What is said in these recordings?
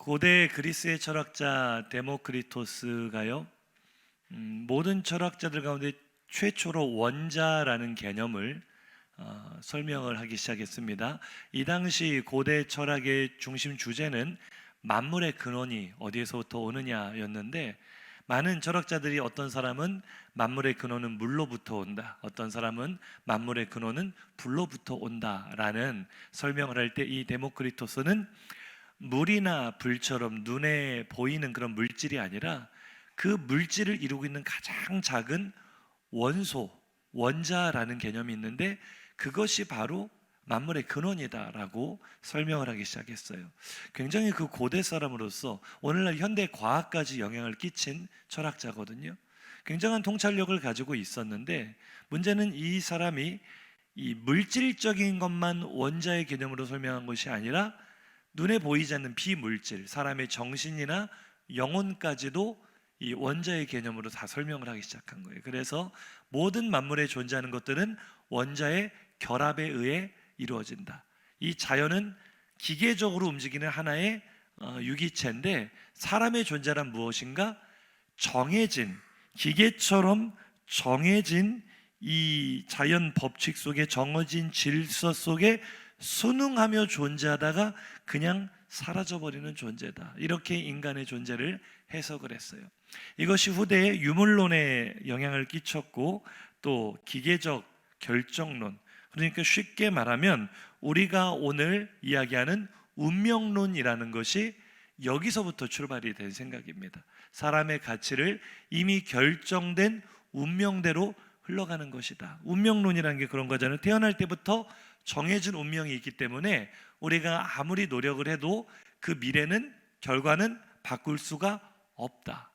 고대 그리스의 철학자 데모크리토스가요, 모든 철학자들 가운데 최초로 원자라는 개념을 설명을 하기 시작했습니다. 이 당시 고대 철학의 중심 주제는 만물의 근원이 어디에서부터 오느냐였는데, 많은 철학자들이 어떤 사람은 만물의 근원은 물로부터 온다, 어떤 사람은 만물의 근원은 불로부터 온다라는 설명을 할 때, 이 데모크리토스는 물이나 불처럼 눈에 보이는 그런 물질이 아니라 그 물질을 이루고 있는 가장 작은 원소, 원자라는 개념이 있는데, 그것이 바로 만물의 근원이다라고 설명을 하기 시작했어요. 굉장히 그 고대 사람으로서 오늘날 현대 과학까지 영향을 끼친 철학자거든요. 굉장한 통찰력을 가지고 있었는데, 문제는 이 사람이 이 물질적인 것만 원자의 개념으로 설명한 것이 아니라 눈에 보이지 않는 비물질, 사람의 정신이나 영혼까지도 이 원자의 개념으로 다 설명을 하기 시작한 거예요. 그래서 모든 만물에 존재하는 것들은 원자의 결합에 의해 이루어진다. 이 자연은 기계적으로 움직이는 하나의 유기체인데, 사람의 존재란 무엇인가? 정해진, 기계처럼 정해진 이 자연 법칙 속에, 정해진 질서 속에 순응하며 존재하다가 그냥 사라져버리는 존재다. 이렇게 인간의 존재를 해석을 했어요. 이것이 후대에 유물론에 영향을 끼쳤고, 또 기계적 결정론, 그러니까 쉽게 말하면 우리가 오늘 이야기하는 운명론이라는 것이 여기서부터 출발이 된 생각입니다. 사람의 가치를 이미 결정된 운명대로 흘러가는 것이다. 운명론이라는 게 그런 거잖아요. 태어날 때부터 정해진 운명이 있기 때문에 우리가 아무리 노력을 해도 그 미래는, 결과는 바꿀 수가 없다.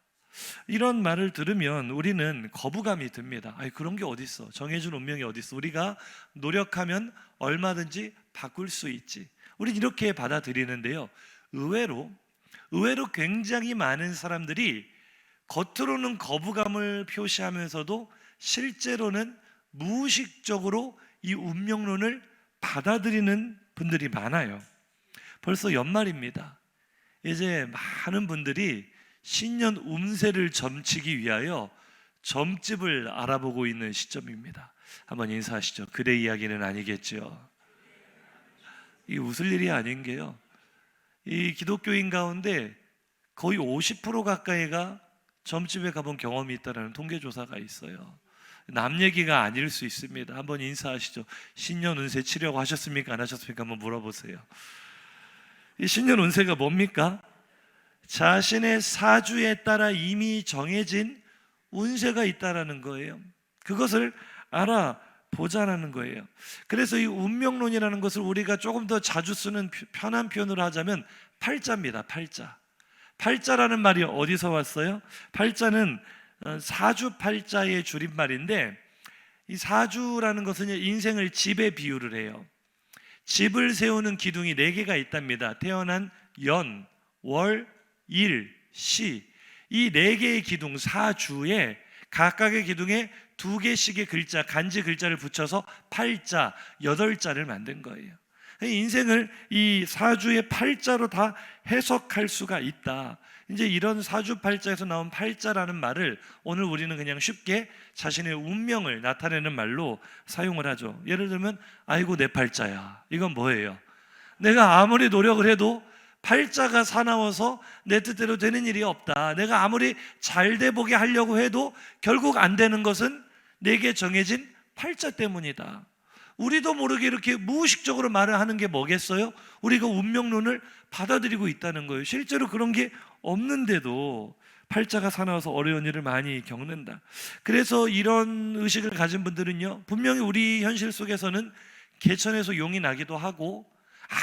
이런 말을 들으면 우리는 거부감이 듭니다. 아니, 그런 게 어디 있어? 정해진 운명이 어디 있어? 우리가 노력하면 얼마든지 바꿀 수 있지. 우린 이렇게 받아들이는데요, 의외로 굉장히 많은 사람들이 겉으로는 거부감을 표시하면서도 실제로는 무의식적으로 이 운명론을 받아들이는 분들이 많아요. 벌써 연말입니다. 이제 많은 분들이 신년 운세를 점치기 위하여 점집을 알아보고 있는 시점입니다. 한번 인사하시죠. 그대 이야기는 아니겠죠. 이 웃을 일이 아닌 게요, 이 기독교인 가운데 거의 50% 가까이가 점집에 가본 경험이 있다는 통계조사가 있어요. 남 얘기가 아닐 수 있습니다. 한번 인사하시죠. 신년 운세 치려고 하셨습니까? 안 하셨습니까? 한번 물어보세요. 이 신년 운세가 뭡니까? 자신의 사주에 따라 이미 정해진 운세가 있다라는 거예요. 그것을 알아보자라는 거예요. 그래서 이 운명론이라는 것을 우리가 조금 더 자주 쓰는 편한 표현으로 하자면 팔자입니다. 팔자라는 말이 어디서 왔어요? 팔자는 사주팔자의 줄임말인데, 이 사주라는 것은 인생을 집에 비유를 해요. 집을 세우는 기둥이 4개가 있답니다. 태어난 연, 월, 일, 시, 이 4개의 기둥, 사주에 각각의 기둥에 2개씩의 글자, 간지 글자를 붙여서 팔자, 8자를 만든 거예요. 인생을 이 사주의 팔자로 다 해석할 수가 있다. 이제 이런 사주팔자에서 나온 팔자라는 말을 오늘 우리는 그냥 쉽게 자신의 운명을 나타내는 말로 사용을 하죠. 예를 들면, 아이고 내 팔자야. 이건 뭐예요? 내가 아무리 노력을 해도 팔자가 사나워서 내 뜻대로 되는 일이 없다. 내가 아무리 잘 돼 보게 하려고 해도 결국 안 되는 것은 내게 정해진 팔자 때문이다. 우리도 모르게 이렇게 무의식적으로 말을 하는 게 뭐겠어요? 우리가 운명론을 받아들이고 있다는 거예요. 실제로 그런 게 없는데도 팔자가 사나워서 어려운 일을 많이 겪는다. 그래서 이런 의식을 가진 분들은요, 분명히 우리 현실 속에서는 개천에서 용이 나기도 하고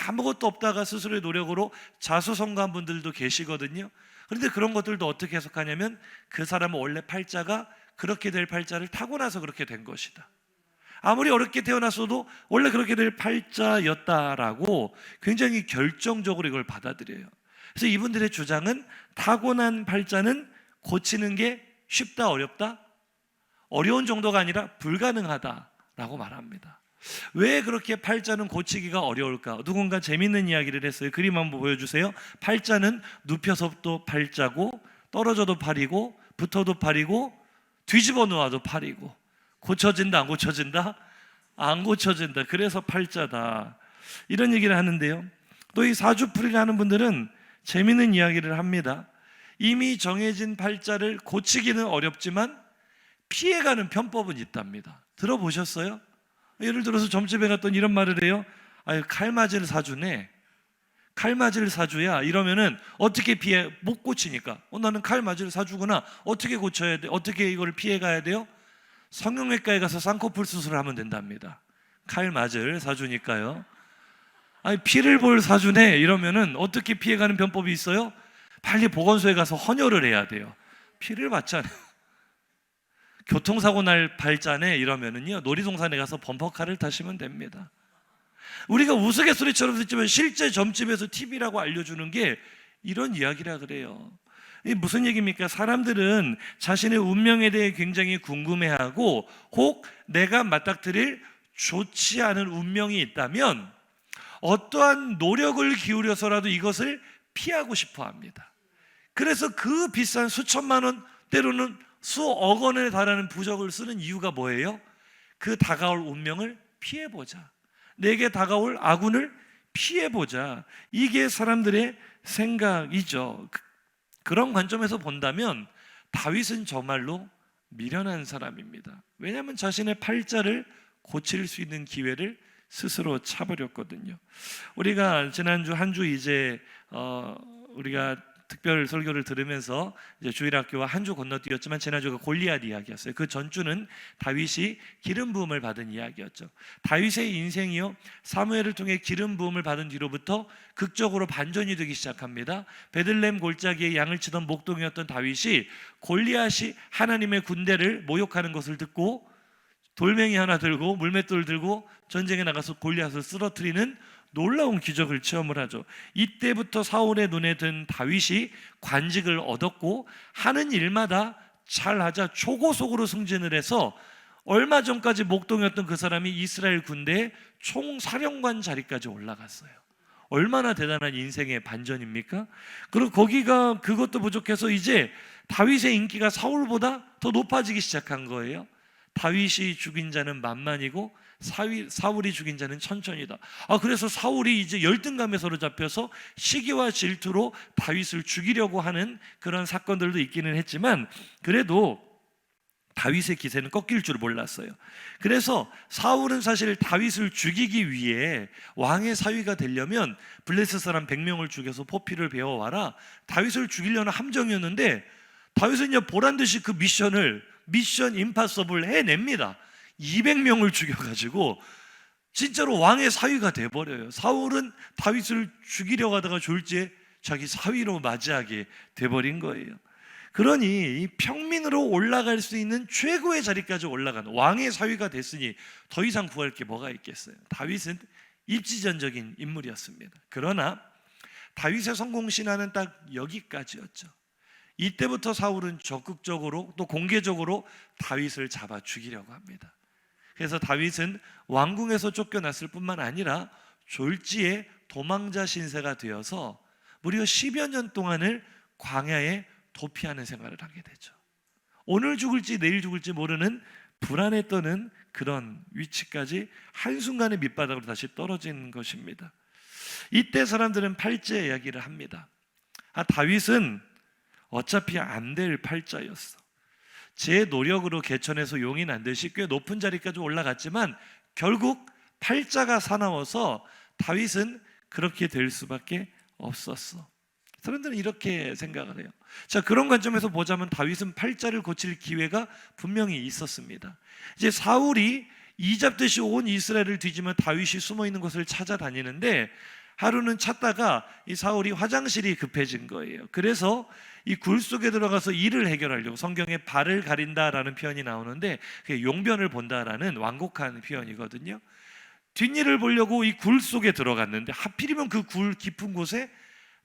아무것도 없다가 스스로의 노력으로 자수성가한 분들도 계시거든요. 그런데 그런 것들도 어떻게 해석하냐면, 그 사람은 원래 팔자가 그렇게 될 팔자를 타고 나서 그렇게 된 것이다. 아무리 어렵게 태어났어도 원래 그렇게 될 팔자였다라고 굉장히 결정적으로 이걸 받아들여요. 그래서 이분들의 주장은 타고난 팔자는 고치는 게 쉽다, 어렵다? 어려운 정도가 아니라 불가능하다라고 말합니다. 왜 그렇게 팔자는 고치기가 어려울까? 누군가 재밌는 이야기를 했어요. 그림 한번 보여주세요. 팔자는 눕혀서도 팔자고, 떨어져도 팔이고, 붙어도 팔이고, 뒤집어 놓아도 팔이고. 고쳐진다 안 고쳐진다? 안 고쳐진다. 그래서 팔자다. 이런 얘기를 하는데요. 또 이 사주풀이를 하는 분들은 재밌는 이야기를 합니다. 이미 정해진 팔자를 고치기는 어렵지만 피해가는 편법은 있답니다. 들어보셨어요? 예를 들어서 점집에 갔더니 이런 말을 해요. 아유, 칼 맞을 사주네. 칼 맞을 사주야. 이러면은 어떻게 피해? 못 고치니까. 나는 칼 맞을 사주구나. 어떻게 고쳐야 돼? 어떻게 이걸 피해 가야 돼요? 성형외과에 가서 쌍꺼풀 수술을 하면 된답니다. 칼 맞을 사주니까요. 아니, 피를 볼 사주네. 이러면은 어떻게 피해가는 편법이 있어요? 빨리 보건소에 가서 헌혈을 해야 돼요. 피를 맞잖아요. 교통사고 날 팔자네 이러면은요, 놀이동산에 가서 범퍼카를 타시면 됩니다. 우리가 우스갯소리처럼 듣지만 실제 점집에서 팁이라고 알려주는 게 이런 이야기라 그래요. 이게 무슨 얘기입니까? 사람들은 자신의 운명에 대해 굉장히 궁금해하고, 혹 내가 맞닥뜨릴 좋지 않은 운명이 있다면 어떠한 노력을 기울여서라도 이것을 피하고 싶어 합니다. 그래서 그 비싼 수천만 원, 때로는 수억 원에 달하는 부적을 쓰는 이유가 뭐예요? 그 다가올 운명을 피해보자. 내게 다가올 아군을 피해보자. 이게 사람들의 생각이죠. 그런 관점에서 본다면 다윗은 정말로 미련한 사람입니다. 왜냐하면 자신의 팔자를 고칠 수 있는 기회를 스스로 차버렸거든요. 우리가 지난주 한 주 이제 우리가 특별 설교를 들으면서 이제 주일학교와 한 주 건너뛰었지만, 지난주가 골리앗 이야기였어요. 그 전주는 다윗이 기름 부음을 받은 이야기였죠. 다윗의 인생이요, 사무엘을 통해 기름 부음을 받은 뒤로부터 극적으로 반전이 되기 시작합니다. 베들레헴 골짜기에 양을 치던 목동이었던 다윗이 골리앗이 하나님의 군대를 모욕하는 것을 듣고 돌멩이 하나 들고 물맷돌 들고 전쟁에 나가서 골리앗을 쓰러뜨리는 놀라운 기적을 체험을 하죠. 이때부터 사울의 눈에 든 다윗이 관직을 얻었고, 하는 일마다 잘하자 초고속으로 승진을 해서 얼마 전까지 목동이었던 그 사람이 이스라엘 군대의 총사령관 자리까지 올라갔어요. 얼마나 대단한 인생의 반전입니까? 그리고 거기가 그것도 부족해서 이제 다윗의 인기가 사울보다 더 높아지기 시작한 거예요. 다윗이 죽인 자는 만만이고 사울이 죽인 자는 천천이다. 그래서 사울이 이제 열등감에 사로잡혀서 시기와 질투로 다윗을 죽이려고 하는 그런 사건들도 있기는 했지만, 그래도 다윗의 기세는 꺾일 줄 몰랐어요. 그래서 사울은 사실 다윗을 죽이기 위해 왕의 사위가 되려면 블레셋 사람 100명을 죽여서 포피를 베어와라, 다윗을 죽이려는 함정이었는데, 다윗은 그냥 보란듯이 그 미션 임파서블 해냅니다. 200명을 죽여가지고 진짜로 왕의 사위가 돼버려요. 사울은 다윗을 죽이려고 하다가 졸지에 자기 사위로 맞이하게 돼버린 거예요. 그러니 이 평민으로 올라갈 수 있는 최고의 자리까지 올라간 왕의 사위가 됐으니 더 이상 구할 게 뭐가 있겠어요. 다윗은 입지전적인 인물이었습니다. 그러나 다윗의 성공 신화는 딱 여기까지였죠. 이때부터 사울은 적극적으로 또 공개적으로 다윗을 잡아 죽이려고 합니다. 그래서 다윗은 왕궁에서 쫓겨났을 뿐만 아니라 졸지에 도망자 신세가 되어서 무려 10여 년 동안을 광야에 도피하는 생활을 하게 되죠. 오늘 죽을지 내일 죽을지 모르는 불안에 떠는 그런 위치까지 한순간에 밑바닥으로 다시 떨어진 것입니다. 이때 사람들은 팔자 이야기를 합니다. 다윗은 어차피 안 될 팔자였어. 제 노력으로 개천에서 용인 안 되시 꽤 높은 자리까지 올라갔지만 결국 팔자가 사나워서 다윗은 그렇게 될 수밖에 없었어. 사람들은 이렇게 생각을 해요. 자, 그런 관점에서 보자면 다윗은 팔자를 고칠 기회가 분명히 있었습니다. 이제 사울이 이잡듯이 온 이스라엘을 뒤지며 다윗이 숨어 있는 곳을 찾아다니는데, 하루는 찾다가 이 사울이 화장실이 급해진 거예요. 그래서 이 굴 속에 들어가서 일을 해결하려고, 성경에 발을 가린다라는 표현이 나오는데 그게 용변을 본다라는 완곡한 표현이거든요. 뒷일을 보려고 이 굴 속에 들어갔는데 하필이면 그 굴 깊은 곳에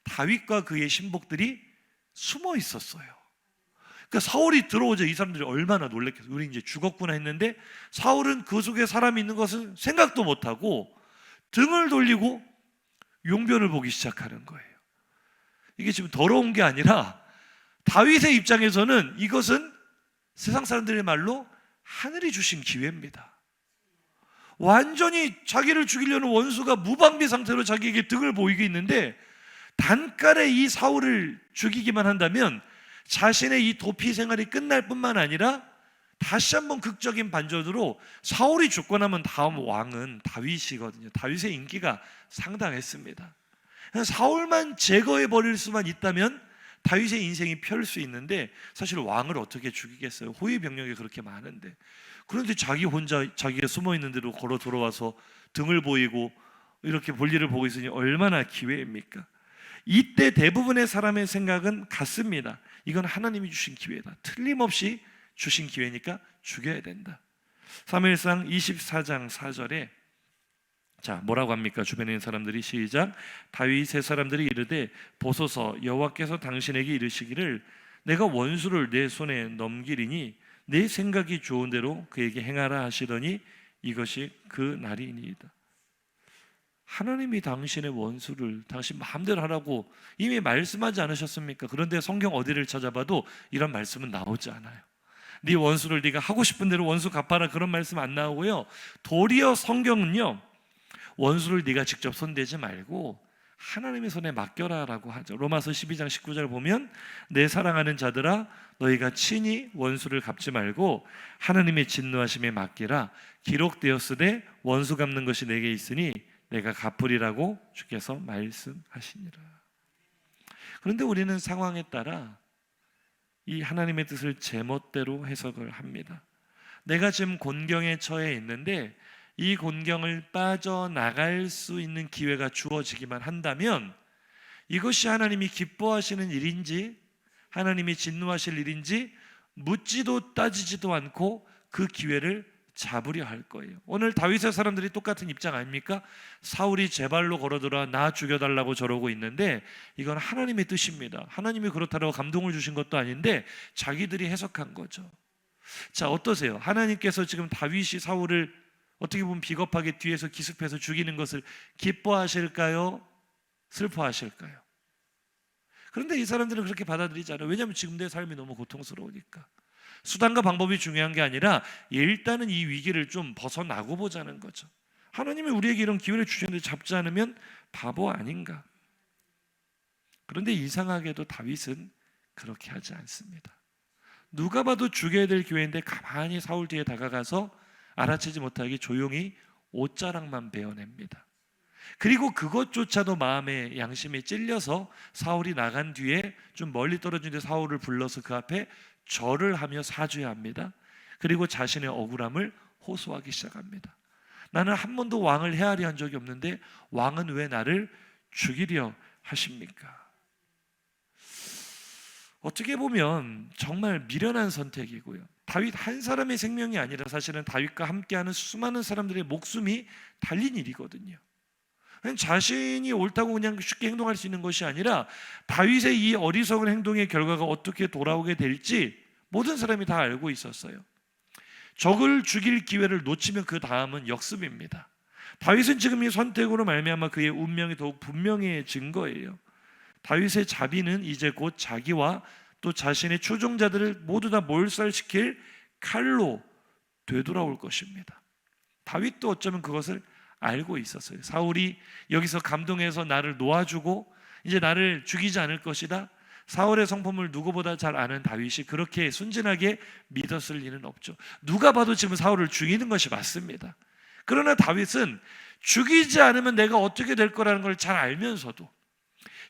다윗과 그의 신복들이 숨어 있었어요. 그러니까 사울이 들어오자 이 사람들이 얼마나 놀랬겠어요. 우리 이제 죽었구나 했는데 사울은 그 속에 사람이 있는 것은 생각도 못하고 등을 돌리고 용변을 보기 시작하는 거예요. 이게 지금 더러운 게 아니라 다윗의 입장에서는 이것은 세상 사람들의 말로 하늘이 주신 기회입니다. 완전히 자기를 죽이려는 원수가 무방비 상태로 자기에게 등을 보이게 있는데 단칼에 이 사울을 죽이기만 한다면 자신의 이 도피 생활이 끝날 뿐만 아니라 다시 한번 극적인 반전으로 사울이 죽고 나면 다음 왕은 다윗이거든요. 다윗의 인기가 상당했습니다. 사울만 제거해 버릴 수만 있다면 다윗의 인생이 펼 수 있는데 사실 왕을 어떻게 죽이겠어요? 호위 병력이 그렇게 많은데. 그런데 자기 혼자 자기가 숨어 있는 데로 걸어 들어와서 등을 보이고 이렇게 볼일을 보고 있으니 얼마나 기회입니까? 이때 대부분의 사람의 생각은 같습니다. 이건 하나님이 주신 기회다. 틀림없이 주신 기회니까 죽여야 된다. 사무엘상 24장 4절에 자 뭐라고 합니까? 주변에 있는 사람들이 시작. 다윗의 사람들이 이르되 보소서 여호와께서 당신에게 이르시기를 내가 원수를 내 손에 넘기리니 내 생각이 좋은 대로 그에게 행하라 하시더니 이것이 그 날이니이다. 하나님이 당신의 원수를 당신 마음대로 하라고 이미 말씀하지 않으셨습니까? 그런데 성경 어디를 찾아봐도 이런 말씀은 나오지 않아요. 네 원수를 네가 하고 싶은 대로 원수 갚아라 그런 말씀 안 나오고요. 도리어 성경은요 원수를 네가 직접 손대지 말고 하나님의 손에 맡겨라라고 하죠. 로마서 12장 19절 보면 내 사랑하는 자들아 너희가 친히 원수를 갚지 말고 하나님의 진노하심에 맡기라. 기록되었으되 원수 갚는 것이 내게 있으니 내가 갚으리라고 주께서 말씀하시니라. 그런데 우리는 상황에 따라 이 하나님의 뜻을 제멋대로 해석을 합니다. 내가 지금 곤경에 처해 있는데 이 곤경을 빠져나갈 수 있는 기회가 주어지기만 한다면 이것이 하나님이 기뻐하시는 일인지 하나님이 진노하실 일인지 묻지도 따지지도 않고 그 기회를 잡으려 할 거예요. 오늘 다윗의 사람들이 똑같은 입장 아닙니까? 사울이 제 발로 걸어들어 나 죽여달라고 저러고 있는데 이건 하나님의 뜻입니다. 하나님이 그렇다고 감동을 주신 것도 아닌데 자기들이 해석한 거죠. 자 어떠세요? 하나님께서 지금 다윗이 사울을 어떻게 보면 비겁하게 뒤에서 기습해서 죽이는 것을 기뻐하실까요? 슬퍼하실까요? 그런데 이 사람들은 그렇게 받아들이지 않아요. 왜냐하면 지금 내 삶이 너무 고통스러우니까. 수단과 방법이 중요한 게 아니라 일단은 이 위기를 좀 벗어나고 보자는 거죠. 하나님이 우리에게 이런 기회를 주셨는데 잡지 않으면 바보 아닌가? 그런데 이상하게도 다윗은 그렇게 하지 않습니다. 누가 봐도 죽여야 될 기회인데 가만히 사울 뒤에 다가가서 알아채지 못하게 조용히 옷자락만 베어냅니다. 그리고 그것조차도 마음의 양심에 찔려서 사울이 나간 뒤에 좀 멀리 떨어진 데 사울을 불러서 그 앞에 절을 하며 사죄합니다. 그리고 자신의 억울함을 호소하기 시작합니다. 나는 한 번도 왕을 헤아려 한 적이 없는데 왕은 왜 나를 죽이려 하십니까? 어떻게 보면 정말 미련한 선택이고요. 다윗 한 사람의 생명이 아니라 사실은 다윗과 함께하는 수많은 사람들의 목숨이 달린 일이거든요. 자신이 옳다고 그냥 쉽게 행동할 수 있는 것이 아니라 다윗의 이 어리석은 행동의 결과가 어떻게 돌아오게 될지 모든 사람이 다 알고 있었어요. 적을 죽일 기회를 놓치면 그 다음은 역습입니다. 다윗은 지금 이 선택으로 말미암아 그의 운명이 더욱 분명해진 거예요. 다윗의 자비는 이제 곧 자기와 또 자신의 추종자들을 모두 다 몰살시킬 칼로 되돌아올 것입니다. 다윗도 어쩌면 그것을 알고 있었어요. 사울이 여기서 감동해서 나를 놓아주고 이제 나를 죽이지 않을 것이다. 사울의 성품을 누구보다 잘 아는 다윗이 그렇게 순진하게 믿었을 리는 없죠. 누가 봐도 지금 사울을 죽이는 것이 맞습니다. 그러나 다윗은 죽이지 않으면 내가 어떻게 될 거라는 걸 잘 알면서도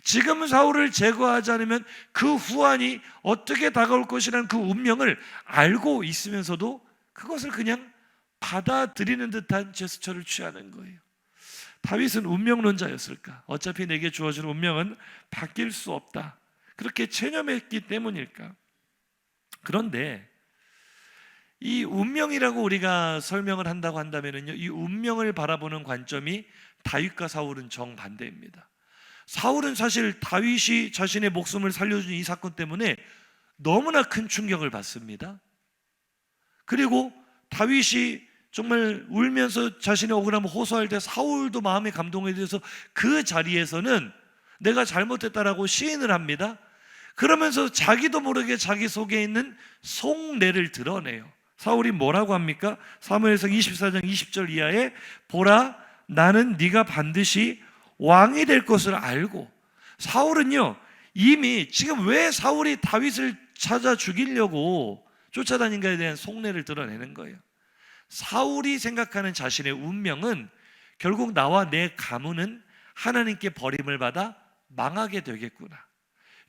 지금 사울을 제거하지 않으면 그 후환이 어떻게 다가올 것이라는 그 운명을 알고 있으면서도 그것을 그냥 받아들이는 듯한 제스처를 취하는 거예요. 다윗은 운명론자였을까? 어차피 내게 주어진 운명은 바뀔 수 없다. 그렇게 체념했기 때문일까? 그런데 이 운명이라고 우리가 설명을 한다고 한다면요, 이 운명을 바라보는 관점이 다윗과 사울은 정반대입니다. 사울은 사실 다윗이 자신의 목숨을 살려준 이 사건 때문에 너무나 큰 충격을 받습니다. 그리고 다윗이 정말 울면서 자신의 억울함을 호소할 때 사울도 마음의 감동에 대해서 그 자리에서는 내가 잘못했다라고 시인을 합니다. 그러면서 자기도 모르게 자기 속에 있는 속내를 드러내요. 사울이 뭐라고 합니까? 사무엘상 24장 20절 이하에 보라, 나는 네가 반드시 왕이 될 것을 알고. 사울은요, 이미 지금 왜 사울이 다윗을 찾아 죽이려고 쫓아다닌가에 대한 속내를 드러내는 거예요. 사울이 생각하는 자신의 운명은 결국 나와 내 가문은 하나님께 버림을 받아 망하게 되겠구나.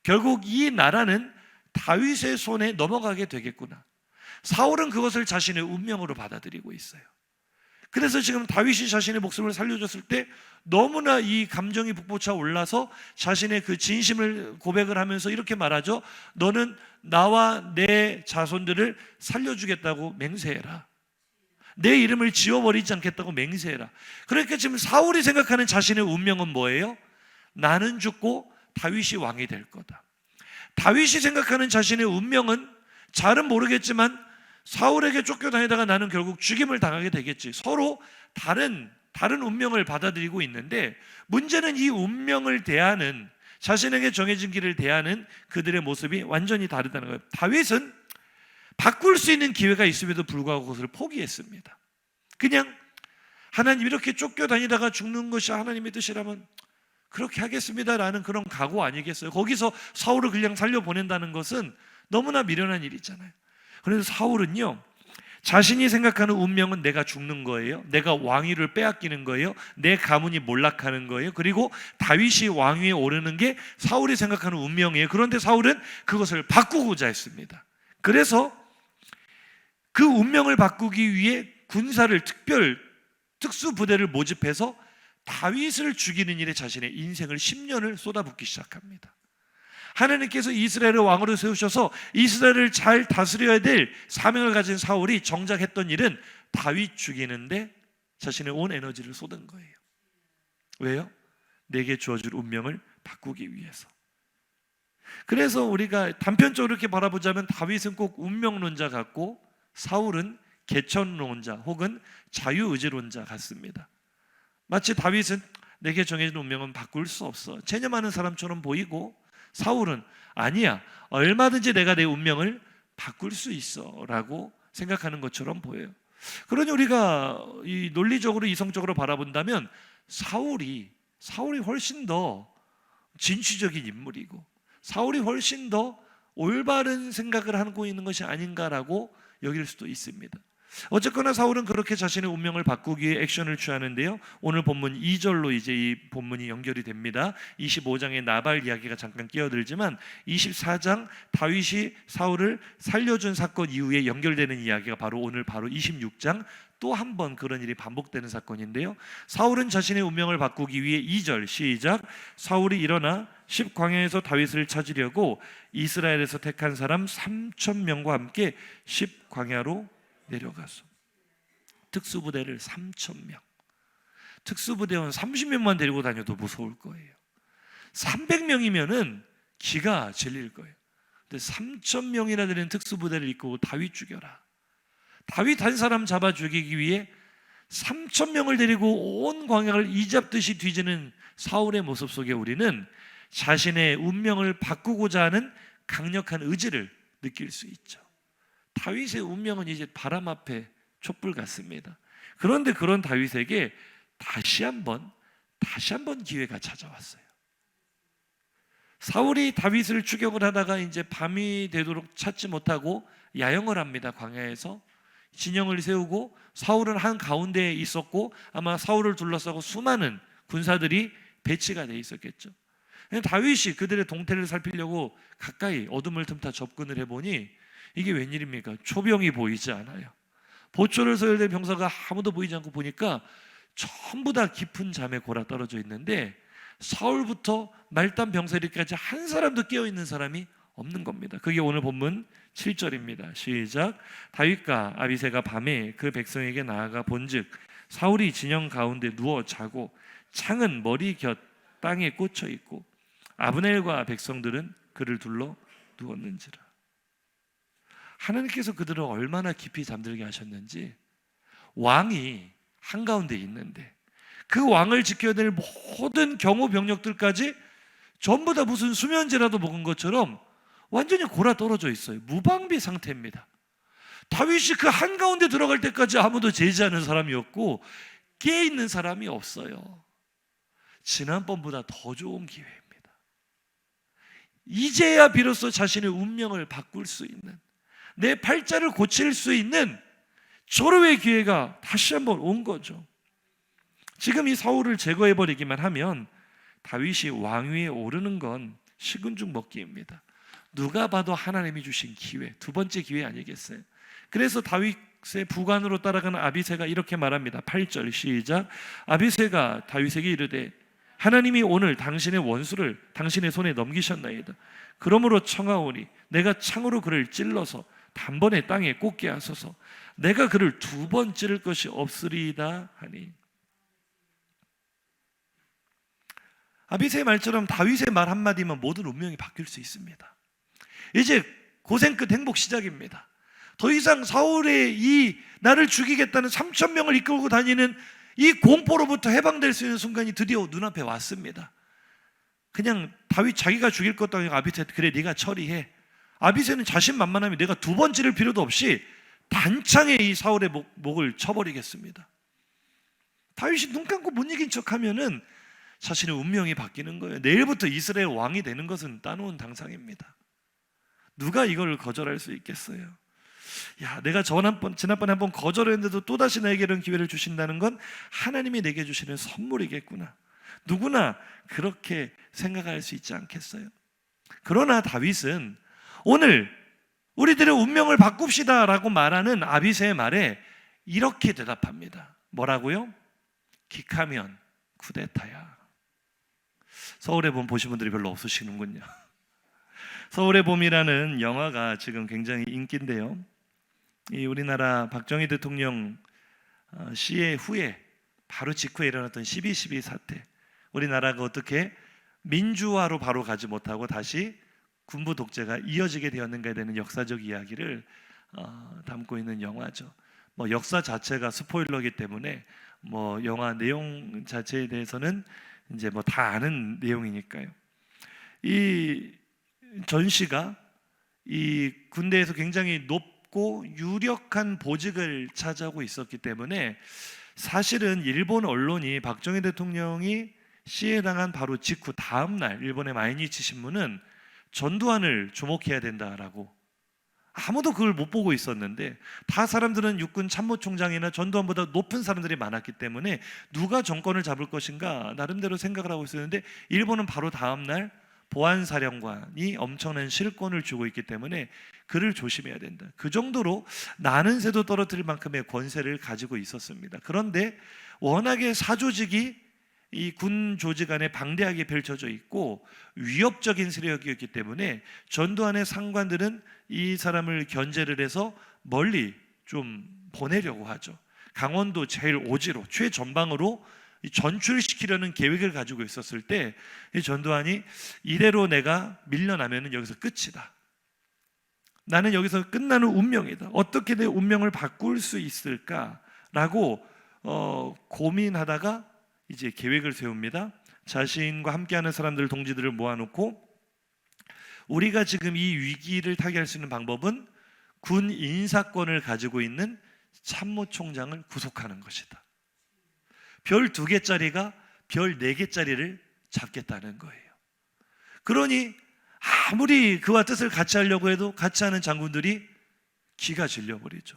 결국 이 나라는 다윗의 손에 넘어가게 되겠구나. 사울은 그것을 자신의 운명으로 받아들이고 있어요. 그래서 지금 다윗이 자신의 목숨을 살려줬을 때 너무나 이 감정이 북받쳐 올라서 자신의 그 진심을 고백을 하면서 이렇게 말하죠. 너는 나와 내 자손들을 살려주겠다고 맹세해라. 내 이름을 지워버리지 않겠다고 맹세해라. 그러니까 지금 사울이 생각하는 자신의 운명은 뭐예요? 나는 죽고 다윗이 왕이 될 거다. 다윗이 생각하는 자신의 운명은 잘은 모르겠지만 사울에게 쫓겨다니다가 나는 결국 죽임을 당하게 되겠지. 서로 다른 운명을 받아들이고 있는데 문제는 이 운명을 대하는, 자신에게 정해진 길을 대하는 그들의 모습이 완전히 다르다는 거예요. 다윗은 바꿀 수 있는 기회가 있음에도 불구하고 그것을 포기했습니다. 그냥 하나님 이렇게 쫓겨다니다가 죽는 것이 하나님의 뜻이라면 그렇게 하겠습니다라는 그런 각오 아니겠어요? 거기서 사울을 그냥 살려보낸다는 것은 너무나 미련한 일이잖아요. 그래서 사울은요, 자신이 생각하는 운명은 내가 죽는 거예요. 내가 왕위를 빼앗기는 거예요. 내 가문이 몰락하는 거예요. 그리고 다윗이 왕위에 오르는 게 사울이 생각하는 운명이에요. 그런데 사울은 그것을 바꾸고자 했습니다. 그래서 그 운명을 바꾸기 위해 군사를 특수부대를 모집해서 다윗을 죽이는 일에 자신의 인생을 10년을 쏟아붓기 시작합니다. 하나님께서 이스라엘을 왕으로 세우셔서 이스라엘을 잘 다스려야 될 사명을 가진 사울이 정작 했던 일은 다윗 죽이는데 자신의 온 에너지를 쏟은 거예요. 왜요? 내게 주어질 운명을 바꾸기 위해서. 그래서 우리가 단편적으로 이렇게 바라보자면 다윗은 꼭 운명론자 같고 사울은 개천론자 혹은 자유의지론자 같습니다. 마치 다윗은 내게 정해진 운명은 바꿀 수 없어, 체념하는 사람처럼 보이고, 사울은 아니야, 얼마든지 내가 내 운명을 바꿀 수 있어 라고 생각하는 것처럼 보여요. 그러니 우리가 이 논리적으로 이성적으로 바라본다면 사울이 훨씬 더 진취적인 인물이고 사울이 훨씬 더 올바른 생각을 하고 있는 것이 아닌가라고 여길 수도 있습니다. 어쨌거나 사울은 그렇게 자신의 운명을 바꾸기 위해 액션을 취하는데요, 오늘 본문 2절로 이제 이 본문이 연결이 됩니다. 25장의 나발 이야기가 잠깐 끼어들지만 24장 다윗이 사울을 살려준 사건 이후에 연결되는 이야기가 바로 오늘 바로 26장 또 한 번 그런 일이 반복되는 사건인데요, 사울은 자신의 운명을 바꾸기 위해 2절 시작, 사울이 일어나 십광야에서 다윗을 찾으려고 이스라엘에서 택한 사람 3,000명과 함께 십광야로 내려가서 특수부대를 3,000명, 특수부대원 30명만 데리고 다녀도 무서울 거예요. 300명이면은 기가 질릴 거예요. 근데 3,000명이나 되는 특수부대를 이끌고 다윗 죽여라, 다윗 한 사람 잡아 죽이기 위해 3,000명을 데리고 온 광야를 이잡듯이 뒤지는 사울의 모습 속에 우리는 자신의 운명을 바꾸고자 하는 강력한 의지를 느낄 수 있죠. 다윗의 운명은 이제 바람 앞에 촛불 같습니다. 그런데 그런 다윗에게 다시 한번 기회가 찾아왔어요. 사울이 다윗을 추격을 하다가 이제 밤이 되도록 찾지 못하고 야영을 합니다. 광야에서 진영을 세우고 사울은 한 가운데에 있었고 아마 사울을 둘러싸고 수많은 군사들이 배치가 돼 있었겠죠. 다윗이 그들의 동태를 살피려고 가까이 어둠을 틈타 접근을 해보니 이게 웬일입니까? 초병이 보이지 않아요. 보초를 서열된 병사가 아무도 보이지 않고 보니까 전부 다 깊은 잠에 골아 떨어져 있는데 사울부터 말단 병사들까지 한 사람도 깨어있는 사람이 없는 겁니다. 그게 오늘 본문 7절입니다. 시작, 다윗과 아비새가 밤에 그 백성에게 나아가 본즉 사울이 진영 가운데 누워 자고 창은 머리 곁 땅에 꽂혀 있고 아브넬과 백성들은 그를 둘러 누웠는지라. 하나님께서 그들을 얼마나 깊이 잠들게 하셨는지, 왕이 한가운데 있는데 그 왕을 지켜야 될 모든 경호 병력들까지 전부 다 무슨 수면제라도 먹은 것처럼 완전히 골아 떨어져 있어요. 무방비 상태입니다. 다윗이 그 한가운데 들어갈 때까지 아무도 제지하는 사람이었고 깨 있는 사람이 없어요. 지난번보다 더 좋은 기회입니다. 이제야 비로소 자신의 운명을 바꿀 수 있는, 내 팔자를 고칠 수 있는 절호의 기회가 다시 한번 온 거죠. 지금 이 사울을 제거해버리기만 하면 다윗이 왕위에 오르는 건 식은 죽 먹기입니다. 누가 봐도 하나님이 주신 기회, 두 번째 기회 아니겠어요? 그래서 다윗의 부관으로 따라가는 아비새가 이렇게 말합니다. 8절 시작. 아비새가 다윗에게 이르되 하나님이 오늘 당신의 원수를 당신의 손에 넘기셨나이다. 그러므로 청하오니 내가 창으로 그를 찔러서 단번에 땅에 꽂게 하소서. 내가 그를 두 번 찌를 것이 없으리이다 하니. 아비새의 말처럼 다윗의 말 한마디면 모든 운명이 바뀔 수 있습니다. 이제 고생 끝 행복 시작입니다. 더 이상 사울의 이 나를 죽이겠다는 3,000명을 이끌고 다니는 이 공포로부터 해방될 수 있는 순간이 드디어 눈앞에 왔습니다. 그냥 다윗 자기가 죽일 것도 아니고 아비새한테 그래 네가 처리해. 아비새는 자신만만하면 내가 두 번 찌를 필요도 없이 단창에 이 사울의 목을 쳐버리겠습니다. 다윗이 눈 감고 못 이긴 척하면은 자신의 운명이 바뀌는 거예요. 내일부터 이스라엘 왕이 되는 것은 따놓은 당상입니다. 누가 이걸 거절할 수 있겠어요? 야, 내가 지난번에 한번 거절했는데도 또다시 나에게 이런 기회를 주신다는 건 하나님이 내게 주시는 선물이겠구나. 누구나 그렇게 생각할 수 있지 않겠어요? 그러나 다윗은 오늘 우리들의 운명을 바꿉시다 라고 말하는 아비새의 말에 이렇게 대답합니다. 뭐라고요? 기카면 쿠데타야. 서울의 봄 보신 분들이 별로 없으시는군요. 서울의 봄이라는 영화가 지금 굉장히 인기인데요, 이 우리나라 박정희 대통령 시해 후에 바로 직후에 일어났던 12.12 사태, 우리나라가 어떻게 민주화로 바로 가지 못하고 다시 군부 독재가 이어지게 되었는가에 대한 역사적 이야기를 담고 있는 영화죠. 뭐 역사 자체가 스포일러이기 때문에 뭐 영화 내용 자체에 대해서는 이제 뭐 다 아는 내용이니까요. 이 전 씨가 이 군대에서 굉장히 높고 유력한 보직을 차지하고 있었기 때문에 사실은 일본 언론이 박정희 대통령이 시해당한 바로 직후 다음 날 일본의 마이니치 신문은 전두환을 주목해야 된다라고, 아무도 그걸 못 보고 있었는데 다 사람들은 육군 참모총장이나 전두환보다 높은 사람들이 많았기 때문에 누가 정권을 잡을 것인가 나름대로 생각을 하고 있었는데 일본은 바로 다음 날 보안사령관이 엄청난 실권을 주고 있기 때문에 그를 조심해야 된다. 그 정도로 나는 새도 떨어뜨릴 만큼의 권세를 가지고 있었습니다. 그런데 워낙에 사조직이 이 군 조직 안에 방대하게 펼쳐져 있고 위협적인 세력이었기 때문에 전두환의 상관들은 이 사람을 견제를 해서 멀리 좀 보내려고 하죠. 강원도 제일 오지로 최전방으로 전출시키려는 계획을 가지고 있었을 때 전두환이 이대로 내가 밀려나면 여기서 끝이다. 나는 여기서 끝나는 운명이다. 어떻게 내 운명을 바꿀 수 있을까라고 고민하다가 이제 계획을 세웁니다. 자신과 함께하는 사람들, 동지들을 모아놓고 우리가 지금 이 위기를 타개할 수 있는 방법은 군 인사권을 가지고 있는 참모총장을 구속하는 것이다. 별 2개짜리가 별 4개짜리를 잡겠다는 거예요. 그러니 아무리 그와 뜻을 같이 하려고 해도 같이 하는 장군들이 기가 질려버리죠.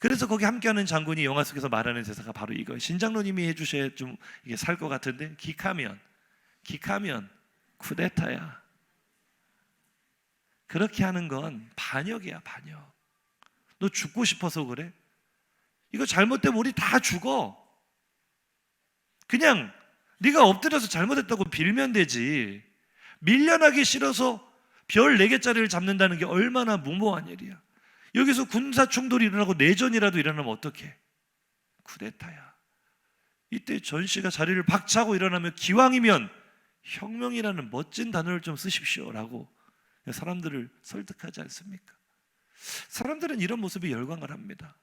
그래서 거기 함께하는 장군이 영화 속에서 말하는 대사가 바로 이거예요. 신장로님이 해주셔야 좀 이게 살 것 같은데, 기카면 쿠데타야. 그렇게 하는 건 반역이야, 반역. 너 죽고 싶어서 그래? 이거 잘못되면 우리 다 죽어. 그냥 네가 엎드려서 잘못했다고 빌면 되지. 밀려나기 싫어서 별 4개짜리를 잡는다는 게 얼마나 무모한 일이야. 여기서 군사 충돌이 일어나고 내전이라도 일어나면 어떡해? 쿠데타야. 이때 전 씨가 자리를 박차고 일어나면 기왕이면 혁명이라는 멋진 단어를 좀 쓰십시오라고 사람들을 설득하지 않습니까? 사람들은 이런 모습에 열광을 합니다.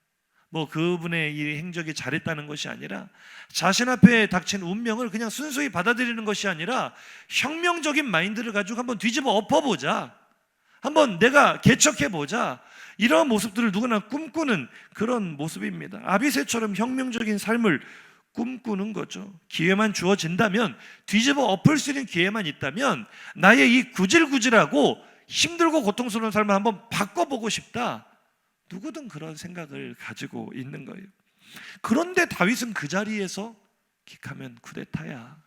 뭐 그분의 이 행적이 잘했다는 것이 아니라 자신 앞에 닥친 운명을 그냥 순수히 받아들이는 것이 아니라 혁명적인 마인드를 가지고 한번 뒤집어 엎어보자, 한번 내가 개척해보자, 이런 모습들을 누구나 꿈꾸는 그런 모습입니다. 아비새처럼 혁명적인 삶을 꿈꾸는 거죠. 기회만 주어진다면, 뒤집어 엎을 수 있는 기회만 있다면 나의 이 구질구질하고 힘들고 고통스러운 삶을 한번 바꿔보고 싶다, 누구든 그런 생각을 가지고 있는 거예요. 그런데 다윗은 그 자리에서 킥하면 쿠데타야,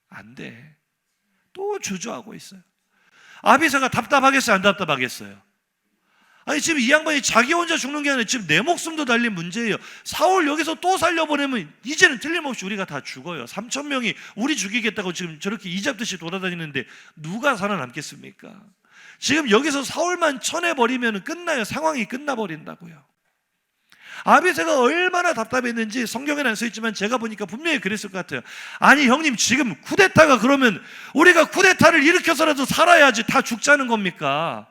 안 돼, 또 주저하고 있어요. 아비새가 답답하겠어요, 안 답답하겠어요? 아니 지금 이 양반이 자기 혼자 죽는 게 아니라 지금 내 목숨도 달린 문제예요. 사울 여기서 또 살려보내면 이제는 틀림없이 우리가 다 죽어요. 3천 명이 우리 죽이겠다고 지금 저렇게 이잡듯이 돌아다니는데 누가 살아남겠습니까? 지금 여기서 사울만 쳐내버리면 끝나요. 상황이 끝나버린다고요. 아비새가 얼마나 답답했는지 성경에는 안 써있지만 제가 보니까 분명히 그랬을 것 같아요. 아니 형님, 지금 쿠데타가 그러면 우리가 쿠데타를 일으켜서라도 살아야지, 다 죽자는 겁니까?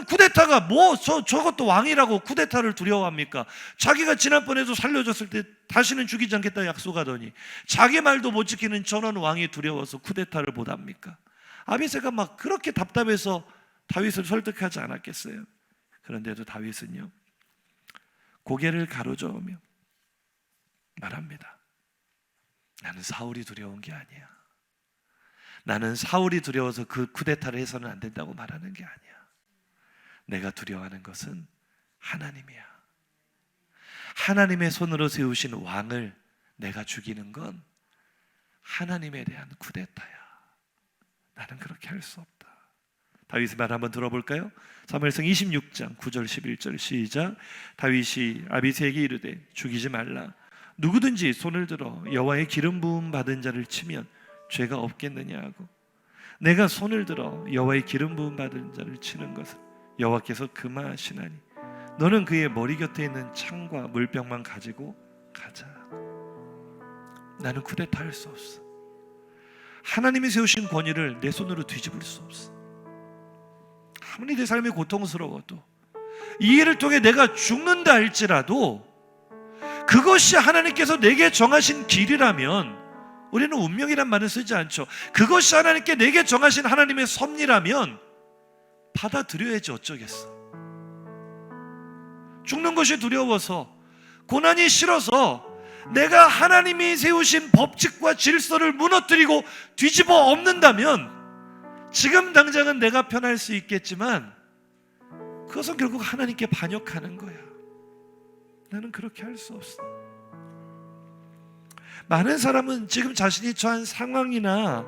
쿠데타가 뭐 저것도 왕이라고 쿠데타를 두려워합니까? 자기가 지난번에도 살려줬을 때 다시는 죽이지 않겠다 약속하더니 자기 말도 못 지키는 저런 왕이 두려워서 쿠데타를 못합니까? 아비새가 막 그렇게 답답해서 다윗을 설득하지 않았겠어요? 그런데도 다윗은요, 고개를 가로저으며 말합니다. 나는 사울이 두려운 게 아니야. 나는 사울이 두려워서 그 쿠데타를 해서는 안 된다고 말하는 게 아니야. 내가 두려워하는 것은 하나님이야. 하나님의 손으로 세우신 왕을 내가 죽이는 건 하나님에 대한 쿠데타야. 나는 그렇게 할 수 없다. 다윗의 말 한번 들어볼까요? 사무엘상 26장 9절 11절 시작. 다윗이 아비새에게 이르되 죽이지 말라. 누구든지 손을 들어 여호와의 기름 부음 받은 자를 치면 죄가 없겠느냐 하고, 내가 손을 들어 여호와의 기름 부음 받은 자를 치는 것은 여호와께서 금하시나니 너는 그의 머리 곁에 있는 창과 물병만 가지고 가자. 나는 쿠데타 할 수 없어. 하나님이 세우신 권위를 내 손으로 뒤집을 수 없어. 아무리 내 삶이 고통스러워도, 이 일을 통해 내가 죽는다 할지라도 그것이 하나님께서 내게 정하신 길이라면, 우리는 운명이란 말을 쓰지 않죠. 그것이 하나님께 내게 정하신 하나님의 섭리라면 받아들여야지 어쩌겠어. 죽는 것이 두려워서, 고난이 싫어서 내가 하나님이 세우신 법칙과 질서를 무너뜨리고 뒤집어 엎는다면 지금 당장은 내가 편할 수 있겠지만 그것은 결국 하나님께 반역하는 거야. 나는 그렇게 할 수 없어. 많은 사람은 지금 자신이 처한 상황이나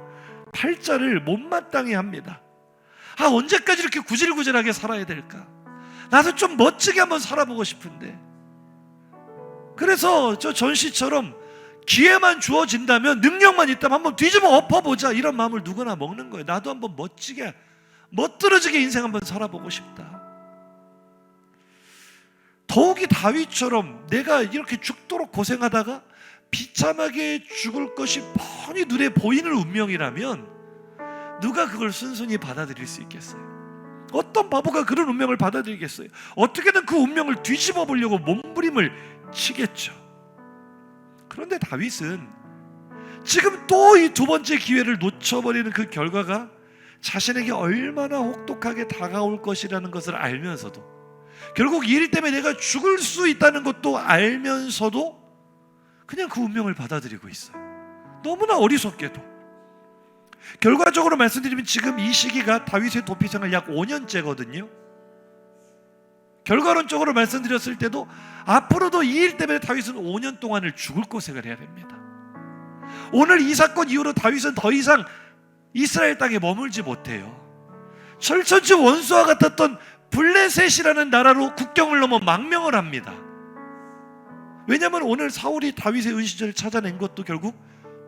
팔자를 못마땅해 합니다. 언제까지 이렇게 구질구질하게 살아야 될까? 나도 좀 멋지게 한번 살아보고 싶은데. 그래서 저 전시처럼 기회만 주어진다면, 능력만 있다면 한번 뒤집어 엎어보자, 이런 마음을 누구나 먹는 거예요. 나도 한번 멋지게, 멋들어지게 인생 한번 살아보고 싶다. 더욱이 다윗처럼 내가 이렇게 죽도록 고생하다가 비참하게 죽을 것이 뻔히 눈에 보이는 운명이라면 누가 그걸 순순히 받아들일 수 있겠어요? 어떤 바보가 그런 운명을 받아들이겠어요? 어떻게든 그 운명을 뒤집어 보려고 몸부림을 치겠죠. 그런데 다윗은 지금 또 이 두 번째 기회를 놓쳐버리는 그 결과가 자신에게 얼마나 혹독하게 다가올 것이라는 것을 알면서도, 결국 이 일 때문에 내가 죽을 수 있다는 것도 알면서도 그냥 그 운명을 받아들이고 있어요. 너무나 어리석게도. 결과적으로 말씀드리면 지금 이 시기가 다윗의 도피생활 약 5년째거든요. 결과론적으로 말씀드렸을 때도 앞으로도 이 일 때문에 다윗은 5년 동안을 죽을 고생을 해야 됩니다. 오늘 이 사건 이후로 다윗은 더 이상 이스라엘 땅에 머물지 못해요. 철천지 원수와 같았던 블레셋이라는 나라로 국경을 넘어 망명을 합니다. 왜냐하면 오늘 사울이 다윗의 은신처를 찾아낸 것도 결국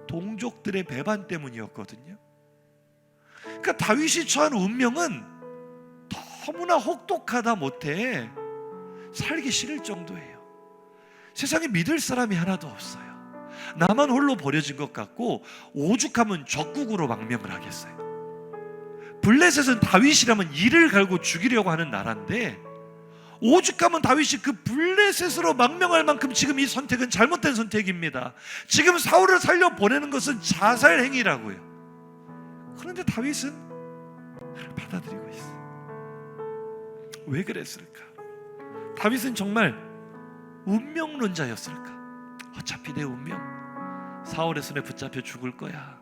동족들의 배반 때문이었거든요. 그러니까 다윗이 처한 운명은 너무나 혹독하다 못해 살기 싫을 정도예요. 세상에 믿을 사람이 하나도 없어요. 나만 홀로 버려진 것 같고 오죽하면 적국으로 망명을 하겠어요. 블레셋은 다윗이라면 이를 갈고 죽이려고 하는 나라인데 오죽하면 다윗이 그 블레셋으로 망명할 만큼 지금 이 선택은 잘못된 선택입니다. 지금 사울을 살려보내는 것은 자살 행위라고요. 그런데 다윗은 받아들이고 있어요. 왜 그랬을까? 다윗은 정말 운명론자였을까? 어차피 내 운명 사울의 손에 붙잡혀 죽을 거야.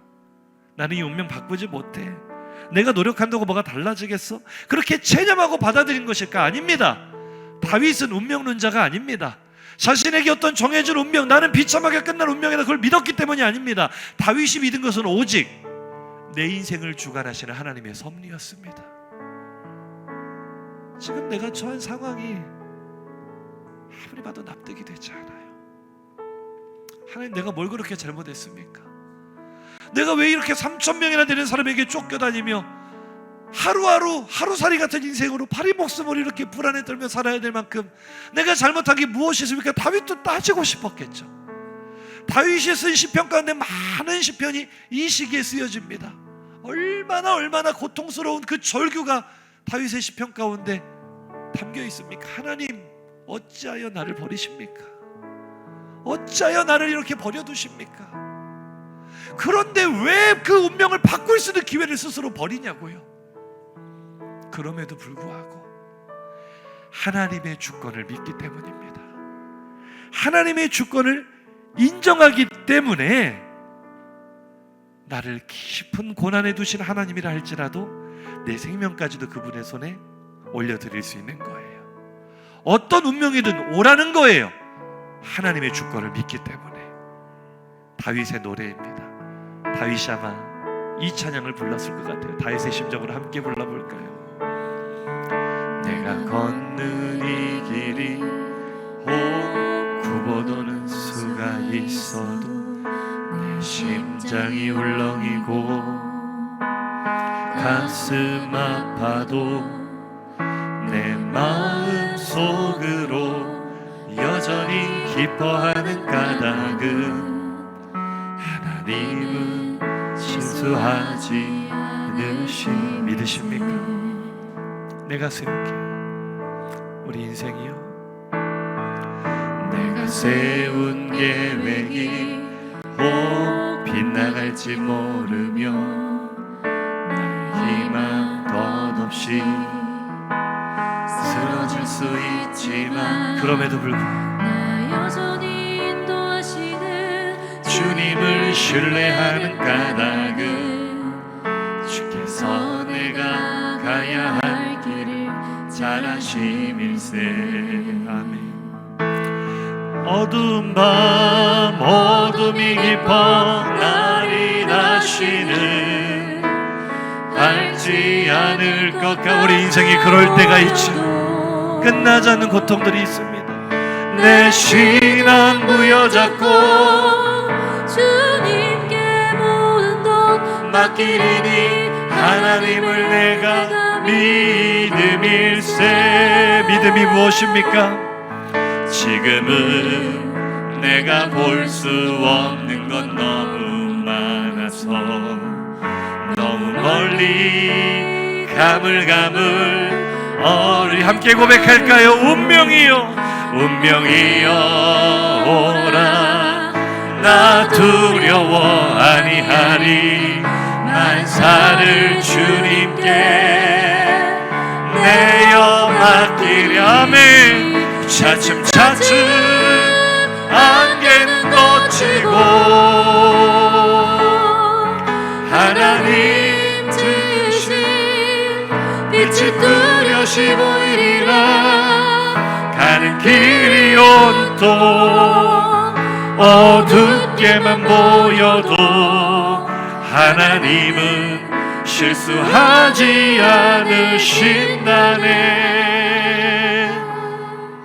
나는 이 운명 바꾸지 못해. 내가 노력한다고 뭐가 달라지겠어? 그렇게 체념하고 받아들인 것일까? 아닙니다. 다윗은 운명론자가 아닙니다. 자신에게 어떤 정해진 운명, 나는 비참하게 끝날 운명이다, 그걸 믿었기 때문이 아닙니다. 다윗이 믿은 것은 오직 내 인생을 주관하시는 하나님의 섭리였습니다. 지금 내가 처한 상황이 아무리 봐도 납득이 되지 않아요. 하나님, 내가 뭘 그렇게 잘못했습니까? 내가 왜 이렇게 3,000명이나 되는 사람에게 쫓겨다니며 하루살이 같은 인생으로 파리 목숨을 이렇게 불안에 떨며 살아야 될 만큼 내가 잘못한 게 무엇이 있습니까? 다윗도 따지고 싶었겠죠. 다윗이 쓴 시편 가운데 많은 시편이 이 시기에 쓰여집니다. 얼마나 고통스러운 그 절규가 다윗의 시편 가운데 담겨 있습니까? 하나님, 어찌하여 나를 버리십니까? 어찌하여 나를 이렇게 버려두십니까? 그런데 왜 그 운명을 바꿀 수 있는 기회를 스스로 버리냐고요. 그럼에도 불구하고 하나님의 주권을 믿기 때문입니다. 하나님의 주권을 인정하기 때문에 나를 깊은 고난에 두신 하나님이라 할지라도 내 생명까지도 그분의 손에 올려드릴 수 있는 거예요. 어떤 운명이든 오라는 거예요. 하나님의 주권을 믿기 때문에. 다윗의 노래입니다. 다윗이 아마 이 찬양을 불렀을 것 같아요. 다윗의 심정으로 함께 불러볼까요? 내가 걷는 이 길이 굽어도는 수가 있어도 내 심장이 울렁이고 가슴 아파도 내 마음 속으로 여전히 기뻐하는 까닭은 하나님은 실수하지 않으신 믿으십니까? 내가 세운 게 우리 인생이요, 내가 세운 계획이 빗나갈지 모르며 희망 덧없이 쓰러질 수 있지만 그럼에도 불구하고 나 여전히 인도하시는 주님을 신뢰하는 까닭은 주께서 내가 가야 할 길을 잘 아심일세. 아멘. 어두운 밤 어둠이 깊어 날이 다시는 밝지 않을 것 같아. 우리 인생이 그럴 때가 있죠. 끝나지 않는 고통들이 있습니다. 내 신앙 부여잡고 주님께 모든 것 맡기리니 하나님을 내가 믿음일세. 믿음이 무엇입니까? 지금은 내가 볼 수 없는 건 너무 많아서 너무 멀리 가물가물 우리 함께 고백할까요? 운명이여 오라 나 두려워 아니하리 만사를 주님께 내어 맡기려면 차츰차츰 안개는 걷히고 하나님 주신 빛이 뚜렷이 보이리라. 가는 길이 온통 어둡게만 보여도 하나님은 실수하지 않으신다네.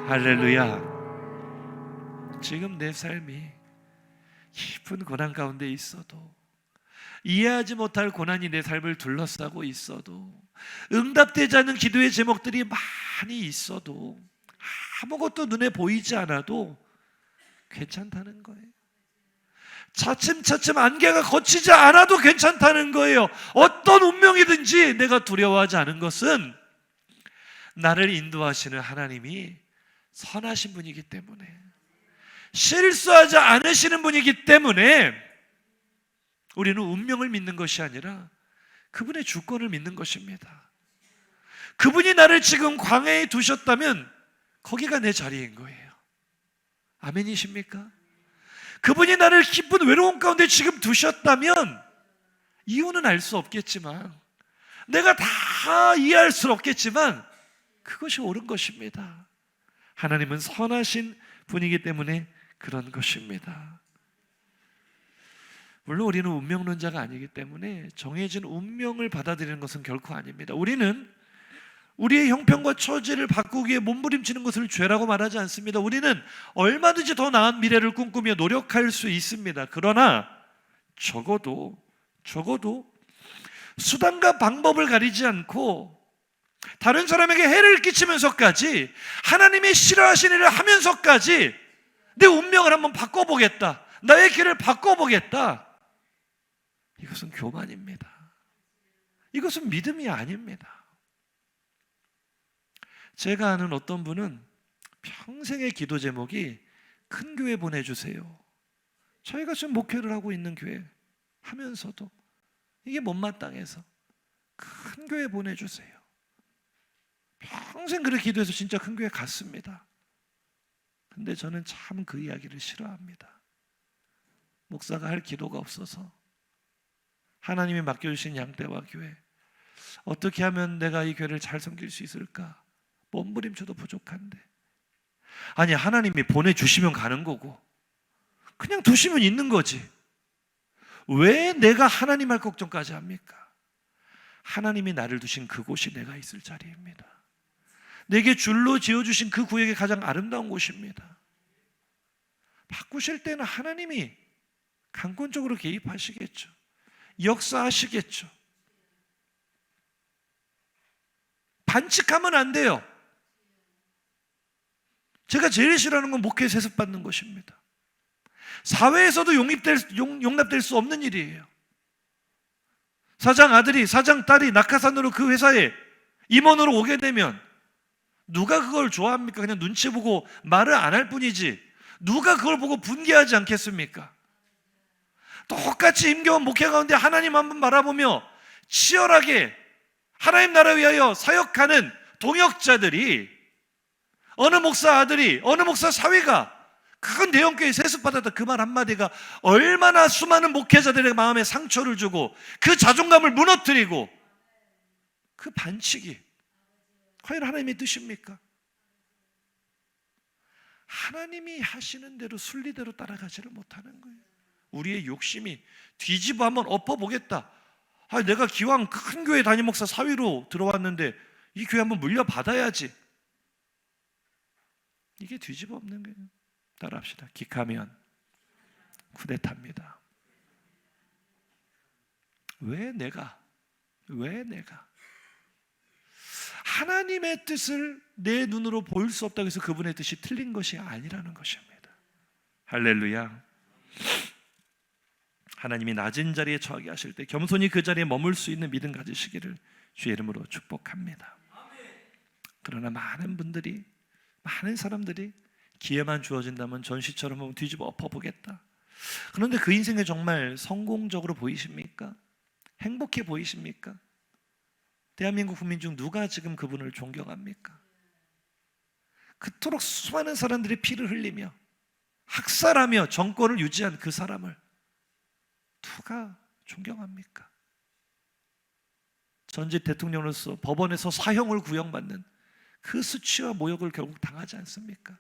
할렐루야. 지금 내 삶이 깊은 고난 가운데 있어도, 이해하지 못할 고난이 내 삶을 둘러싸고 있어도, 응답되지 않는 기도의 제목들이 많이 있어도, 아무것도 눈에 보이지 않아도 괜찮다는 거예요. 차츰차츰 안개가 걷히지 않아도 괜찮다는 거예요. 어떤 운명이든지 내가 두려워하지 않은 것은 나를 인도하시는 하나님이 선하신 분이기 때문에, 실수하지 않으시는 분이기 때문에 우리는 운명을 믿는 것이 아니라 그분의 주권을 믿는 것입니다. 그분이 나를 지금 광야에 두셨다면 거기가 내 자리인 거예요. 아멘이십니까? 그분이 나를 깊은 외로움 가운데 지금 두셨다면 이유는 알 수 없겠지만, 내가 다 이해할 수 없겠지만 그것이 옳은 것입니다. 하나님은 선하신 분이기 때문에 그런 것입니다. 물론 우리는 운명론자가 아니기 때문에 정해진 운명을 받아들이는 것은 결코 아닙니다. 우리는 우리의 형편과 처지를 바꾸기 위해 몸부림치는 것을 죄라고 말하지 않습니다. 우리는 얼마든지 더 나은 미래를 꿈꾸며 노력할 수 있습니다. 그러나 적어도 수단과 방법을 가리지 않고 다른 사람에게 해를 끼치면서까지 하나님의 싫어하시는 일을 하면서까지 내 운명을 한번 바꿔보겠다, 나의 길을 바꿔보겠다, 이것은 교만입니다. 이것은 믿음이 아닙니다. 제가 아는 어떤 분은 평생의 기도 제목이 큰 교회 보내주세요. 저희가 지금 목회를 하고 있는 교회 하면서도 이게 못마땅해서 큰 교회 보내주세요. 평생 그렇게 기도해서 진짜 큰 교회 갔습니다. 근데 저는 참 그 이야기를 싫어합니다. 목사가 할 기도가 없어서 하나님이 맡겨주신 양떼와 교회, 어떻게 하면 내가 이 교회를 잘 섬길 수 있을까? 몸부림쳐도 부족한데. 아니, 하나님이 보내주시면 가는 거고 그냥 두시면 있는 거지. 왜 내가 하나님 할 걱정까지 합니까? 하나님이 나를 두신 그곳이 내가 있을 자리입니다. 내게 줄로 지어주신 그 구역이 가장 아름다운 곳입니다. 바꾸실 때는 하나님이 강권적으로 개입하시겠죠. 역사하시겠죠. 반칙하면 안 돼요. 제가 제일 싫어하는 건 목회에 세습받는 것입니다. 사회에서도 용납될 수 없는 일이에요. 사장 아들이, 사장 딸이 낙하산으로 그 회사에 임원으로 오게 되면 누가 그걸 좋아합니까? 그냥 눈치 보고 말을 안 할 뿐이지 누가 그걸 보고 분개하지 않겠습니까? 똑같이 힘겨운 목회 가운데 하나님 한번 바라보며 치열하게 하나님 나라 위하여 사역하는 동역자들이, 어느 목사 아들이, 어느 목사 사위가 큰 대형교회에 세습받았다, 그 말 한마디가 얼마나 수많은 목회자들의 마음에 상처를 주고 그 자존감을 무너뜨리고, 그 반칙이 과연 하나님의 뜻입니까? 하나님이 하시는 대로 순리대로 따라가지를 못하는 거예요. 우리의 욕심이 뒤집어 한번 엎어보겠다. 내가 기왕 큰 교회 담임 목사 사위로 들어왔는데 이 교회 한번 물려받아야지. 이게 뒤집어 엎는 거예요. 따라합시다. 기카면 쿠데타입니다. 왜 내가 하나님의 뜻을 내 눈으로 볼 수 없다고 해서 그분의 뜻이 틀린 것이 아니라는 것입니다. 할렐루야. 하나님이 낮은 자리에 처하게 하실 때 겸손히 그 자리에 머물 수 있는 믿음 가지시기를 주의 이름으로 축복합니다. 그러나 많은 사람들이 기회만 주어진다면 전시처럼 한번 뒤집어 엎어보겠다. 그런데 그 인생에 정말 성공적으로 보이십니까? 행복해 보이십니까? 대한민국 국민 중 누가 지금 그분을 존경합니까? 그토록 수많은 사람들이 피를 흘리며 학살하며 정권을 유지한 그 사람을 누가 존경합니까? 전직 대통령으로서 법원에서 사형을 구형받는 그 수치와 모욕을 결국 당하지 않습니까?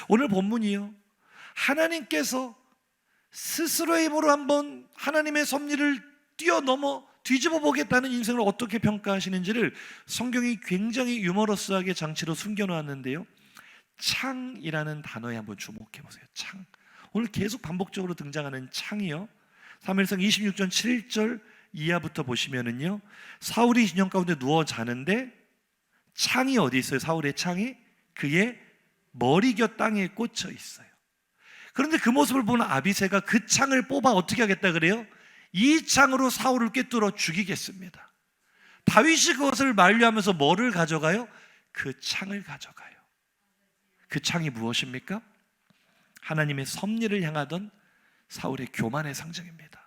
오늘 본문이요, 하나님께서 스스로의 힘으로 한번 하나님의 섭리를 뛰어넘어 뒤집어 보겠다는 인생을 어떻게 평가하시는지를 성경이 굉장히 유머러스하게 장치로 숨겨놓았는데요, 창이라는 단어에 한번 주목해 보세요. 창. 오늘 계속 반복적으로 등장하는 창이요, 사무엘상 26장 7절 이하부터 보시면은요, 사울이 진영 가운데 누워 자는데 창이 어디 있어요? 사울의 창이 그의 머리곁 땅에 꽂혀 있어요. 그런데 그 모습을 보는 아비새가 그 창을 뽑아 어떻게 하겠다 그래요? 이 창으로 사울을 꿰뚫어 죽이겠습니다. 다윗이 그것을 만류하면서 뭐를 가져가요? 그 창을 가져가요. 그 창이 무엇입니까? 하나님의 섭리를 향하던 사울의 교만의 상징입니다.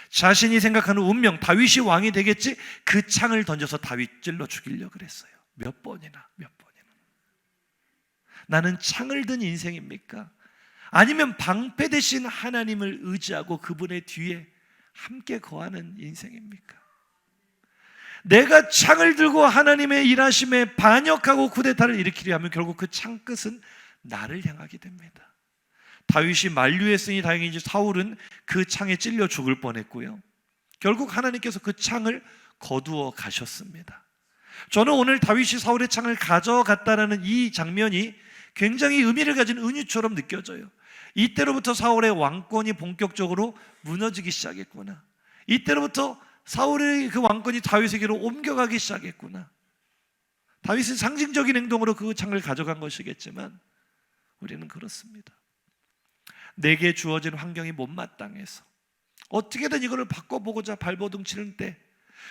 자신이 생각하는 운명, 다윗이 왕이 되겠지, 그 창을 던져서 다윗 찔러 죽이려고 그랬어요. 몇 번이나. 나는 창을 든 인생입니까? 아니면 방패 대신 하나님을 의지하고 그분의 뒤에 함께 거하는 인생입니까? 내가 창을 들고 하나님의 일하심에 반역하고 쿠데타를 일으키려 하면 결국 그 창 끝은 나를 향하게 됩니다. 다윗이 만류했으니 다행이지 사울은 그 창에 찔려 죽을 뻔했고요. 결국 하나님께서 그 창을 거두어 가셨습니다. 저는 오늘 다윗이 사울의 창을 가져갔다는 이 장면이 굉장히 의미를 가진 은유처럼 느껴져요. 이때로부터 사울의 왕권이 본격적으로 무너지기 시작했구나. 이때로부터 사울의 그 왕권이 다윗에게로 옮겨가기 시작했구나. 다윗은 상징적인 행동으로 그 창을 가져간 것이겠지만 우리는 그렇습니다. 내게 주어진 환경이 못마땅해서 어떻게든 이거를 바꿔보고자 발버둥 치는 때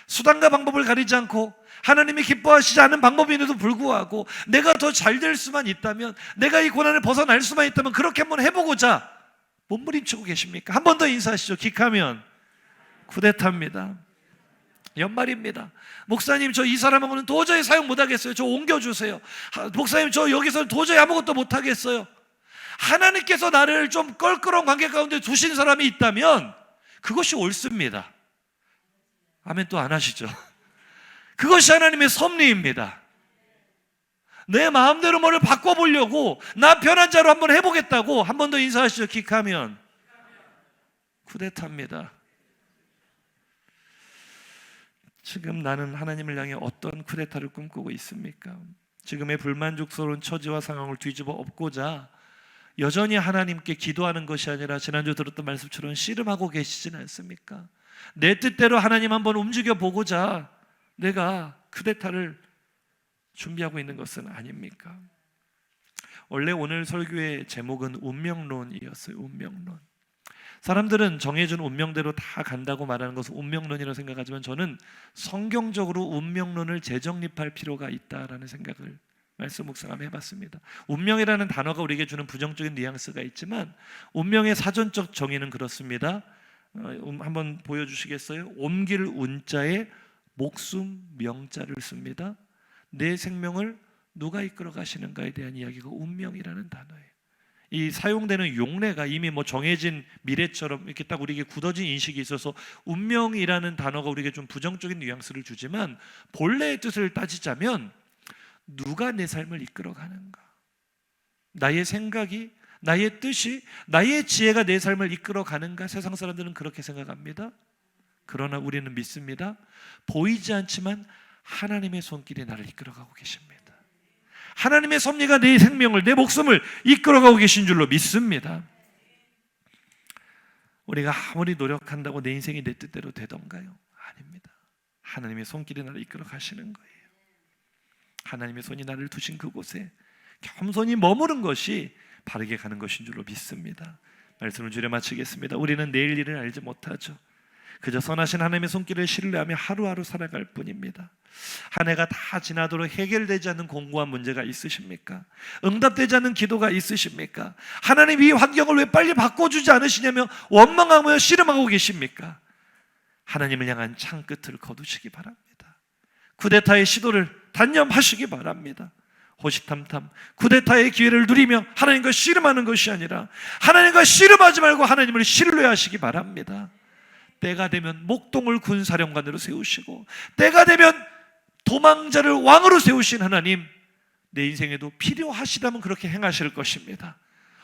수단과 방법을 가리지 않고 하나님이 기뻐하시지 않는 방법인데도 불구하고 내가 더 잘 될 수만 있다면, 내가 이 고난을 벗어날 수만 있다면 그렇게 한번 해보고자 몸부림치고 계십니까? 한 번 더 인사하시죠. 기카면 쿠데타입니다. 연말입니다. 목사님, 저 이 사람하고는 도저히 사용 못하겠어요. 저 옮겨주세요. 목사님, 저 여기서는 도저히 아무것도 못하겠어요. 하나님께서 나를 좀 껄끄러운 관계 가운데 두신 사람이 있다면 그것이 옳습니다. 아멘. 또 안 하시죠? 그것이 하나님의 섭리입니다. 내 마음대로 뭐를 바꿔보려고 나 편한 자로 한번 해보겠다고 한 번 더 인사하시죠. 기카면 쿠데타입니다. 지금 나는 하나님을 향해 어떤 쿠데타를 꿈꾸고 있습니까? 지금의 불만족스러운 처지와 상황을 뒤집어 엎고자 여전히 하나님께 기도하는 것이 아니라 지난주 들었던 말씀처럼 씨름하고 계시진 않습니까? 내 뜻대로 하나님 한번 움직여 보고자 내가 쿠데타를 준비하고 있는 것은 아닙니까? 원래 오늘 설교의 제목은 운명론이었어요. 운명론. 사람들은 정해진 운명대로 다 간다고 말하는 것을 운명론이라고 생각하지만 저는 성경적으로 운명론을 재정립할 필요가 있다라는 생각을 말씀 묵상하며 해봤습니다. 운명이라는 단어가 우리에게 주는 부정적인 뉘앙스가 있지만 운명의 사전적 정의는 그렇습니다. 한번 보여주시겠어요? 옮길 운자에 목숨 명자를 씁니다. 내 생명을 누가 이끌어 가시는가에 대한 이야기가 운명이라는 단어예요. 이 사용되는 용례가 이미 뭐 정해진 미래처럼 이렇게 딱 우리에게 굳어진 인식이 있어서 운명이라는 단어가 우리에게 좀 부정적인 뉘앙스를 주지만 본래의 뜻을 따지자면 누가 내 삶을 이끌어 가는가? 나의 생각이, 나의 뜻이, 나의 지혜가 내 삶을 이끌어 가는가? 세상 사람들은 그렇게 생각합니다. 그러나 우리는 믿습니다. 보이지 않지만 하나님의 손길이 나를 이끌어가고 계십니다. 하나님의 섭리가 내 생명을, 내 목숨을 이끌어가고 계신 줄로 믿습니다. 우리가 아무리 노력한다고 내 인생이 내 뜻대로 되던가요? 아닙니다. 하나님의 손길이 나를 이끌어 가시는 거예요. 하나님의 손이 나를 두신 그곳에 겸손히 머무른 것이 바르게 가는 것인 줄로 믿습니다. 말씀을 줄여 마치겠습니다. 우리는 내일 일을 알지 못하죠. 그저 선하신 하나님의 손길을 신뢰하며 하루하루 살아갈 뿐입니다. 한 해가 다 지나도록 해결되지 않는 공고한 문제가 있으십니까? 응답되지 않는 기도가 있으십니까? 하나님 이 환경을 왜 빨리 바꿔주지 않으시냐며 원망하며 씨름하고 계십니까? 하나님을 향한 창끝을 거두시기 바랍니다. 쿠데타의 시도를 단념하시기 바랍니다. 호시탐탐 쿠데타의 기회를 누리며 하나님과 씨름하는 것이 아니라 하나님과 씨름하지 말고 하나님을 신뢰하시기 바랍니다. 때가 되면 목동을 군사령관으로 세우시고 때가 되면 도망자를 왕으로 세우신 하나님, 내 인생에도 필요하시다면 그렇게 행하실 것입니다.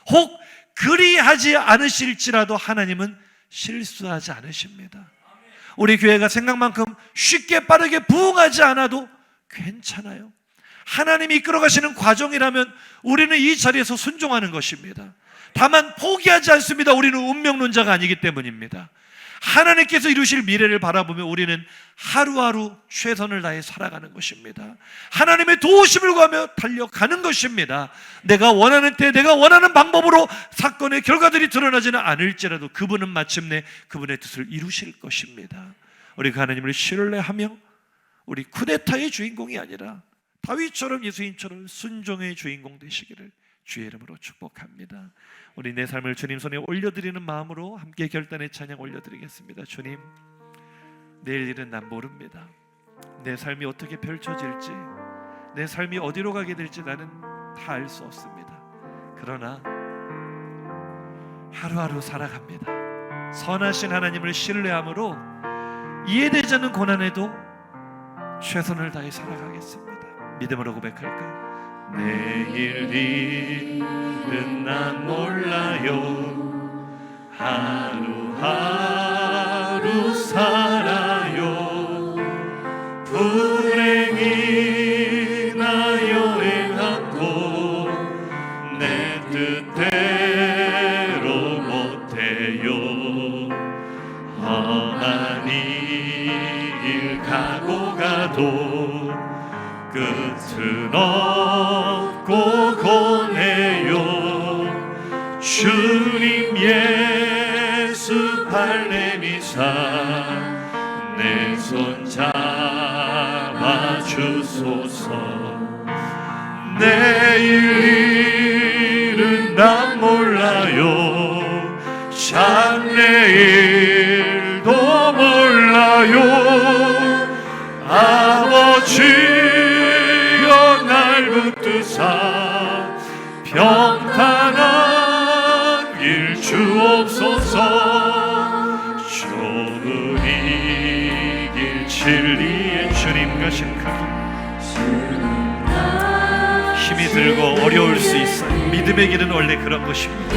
혹 그리하지 않으실지라도 하나님은 실수하지 않으십니다. 우리 교회가 생각만큼 쉽게 빠르게 부흥하지 않아도 괜찮아요. 하나님이 이끌어가시는 과정이라면 우리는 이 자리에서 순종하는 것입니다. 다만 포기하지 않습니다. 우리는 운명론자가 아니기 때문입니다. 하나님께서 이루실 미래를 바라보며 우리는 하루하루 최선을 다해 살아가는 것입니다. 하나님의 도우심을 구하며 달려가는 것입니다. 내가 원하는 때 내가 원하는 방법으로 사건의 결과들이 드러나지는 않을지라도 그분은 마침내 그분의 뜻을 이루실 것입니다. 우리 하나님을 신뢰하며 우리 쿠데타의 주인공이 아니라 다윗처럼 예수님처럼 순종의 주인공 되시기를 주의 이름으로 축복합니다. 우리 내 삶을 주님 손에 올려드리는 마음으로 함께 결단의 찬양 올려드리겠습니다. 주님, 내일 일은 난 모릅니다. 내 삶이 어떻게 펼쳐질지, 내 삶이 어디로 가게 될지 나는 다 알 수 없습니다. 그러나 하루하루 살아갑니다. 선하신 하나님을 신뢰함으로 이해되지 않는 고난에도 최선을 다해 살아가겠습니다. 믿음으로 고백할까요? 내일 일은 난 몰라요. 하루하루 살아요. 불행이나 여행하고 내 뜻대로 못해요. 험한 일 가고 가도 끝은 없고 고뇌요. 주님 예수 발레미사 내 손 잡아주소서. 내일 일은 난 몰라요. 장래일도 몰라요. 아버지여 날 붙드사 평탄한 길 주옵소서. 좁은 이 길 진리의 주님 가신 그 길, 힘이 들고 어려울 수 있어요. 믿음의 길은 원래 그런 것입니다.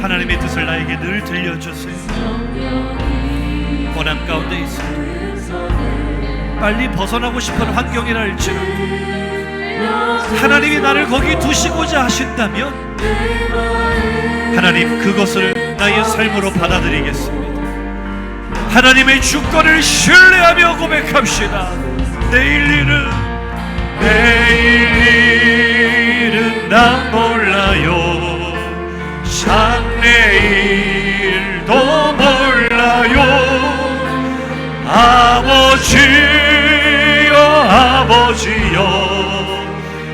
하나님의 뜻을 나에게 늘 들려주세요. 고난 가운데 있어도 빨리 벗어나고 싶은 환경이라 할지라도 하나님이 나를 거기 두시고자 하신다면 하나님 그것을 나의 삶으로 받아들이겠습니다. 하나님의 주권을 신뢰하며 고백합시다. 내일 일은 난 몰라요. 장래일도 몰라요. 아버지여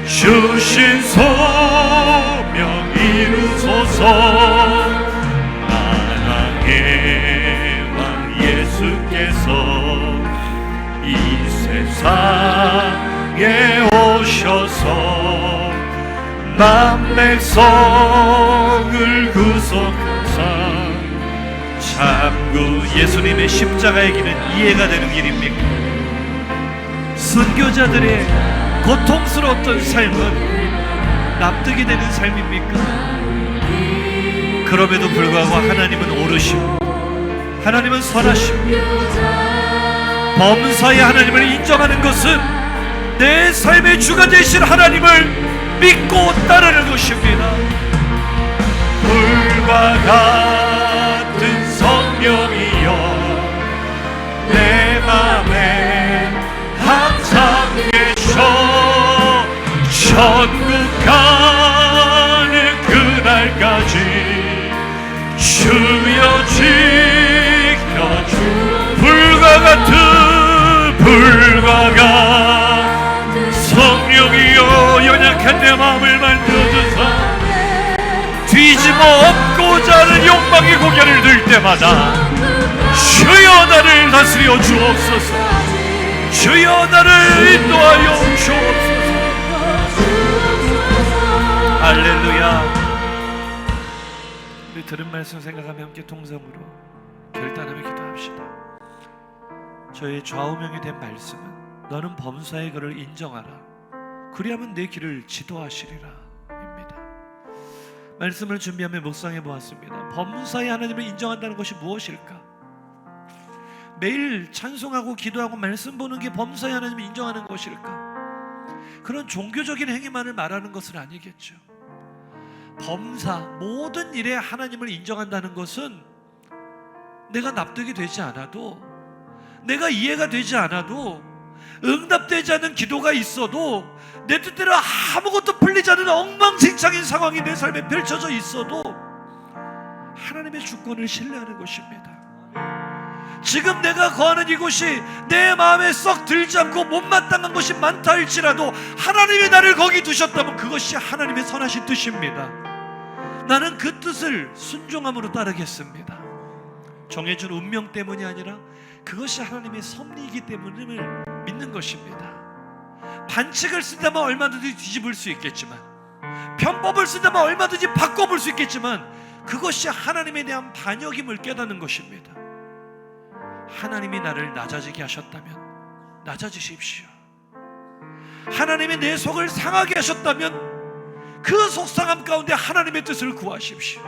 주신 소명 이루소서. 만왕의 왕 예수께서 이 세상에 오셔서 만백성을 구속하사 참그 예수님의 십자가의 길은 이해가 되는 길입니까? 순교자들의 고통스러웠던 삶은 납득이 되는 삶입니까? 그럼에도 불구하고 하나님은 오르시고 하나님은 선하시고 범사의 하나님을 인정하는 것은 내 삶의 주가 되신 하나님을 믿고 따르는 것입니다. 불과 같은 성령이여 내 맘에 항상 계셔. 천국 가는 그날까지 주여 지켜주. 불과 같은 성령이여 연약한 내 마음을 만들어주사 뒤집어 엎고자 하는 욕망의 고개를 들 때마다 주여 나를 다스려 주옵소서. 주여 나를 인도하여 주옵소서. 할렐루야. 우리 들은 말씀 생각하며 함께 통성으로 결단하며 기도합시다. 저의 좌우명이 된 말씀은 너는 범사의 그를 인정하라. 그리하면 내 길을 지도하시리라 입니다. 말씀을 준비하며 묵상해 보았습니다. 범사의 하나님을 인정한다는 것이 무엇일까? 매일 찬송하고 기도하고 말씀 보는 게 범사의 하나님을 인정하는 것일까? 그런 종교적인 행위만을 말하는 것은 아니겠죠. 범사, 모든 일에 하나님을 인정한다는 것은 내가 납득이 되지 않아도, 내가 이해가 되지 않아도, 응답되지 않는 기도가 있어도, 내 뜻대로 아무것도 풀리지 않는 엉망진창인 상황이 내 삶에 펼쳐져 있어도 하나님의 주권을 신뢰하는 것입니다. 지금 내가 거하는 이곳이 내 마음에 썩 들지 않고 못마땅한 것이 많다 할지라도 하나님이 나를 거기 두셨다면 그것이 하나님의 선하신 뜻입니다. 나는 그 뜻을 순종함으로 따르겠습니다. 정해준 운명 때문이 아니라 그것이 하나님의 섭리이기 때문임을 믿는 것입니다. 반칙을 쓴다면 얼마든지 뒤집을 수 있겠지만, 편법을 쓴다면 얼마든지 바꿔볼 수 있겠지만, 그것이 하나님에 대한 반역임을 깨닫는 것입니다. 하나님이 나를 낮아지게 하셨다면 낮아지십시오. 하나님이 내 속을 상하게 하셨다면 그 속상함 가운데 하나님의 뜻을 구하십시오.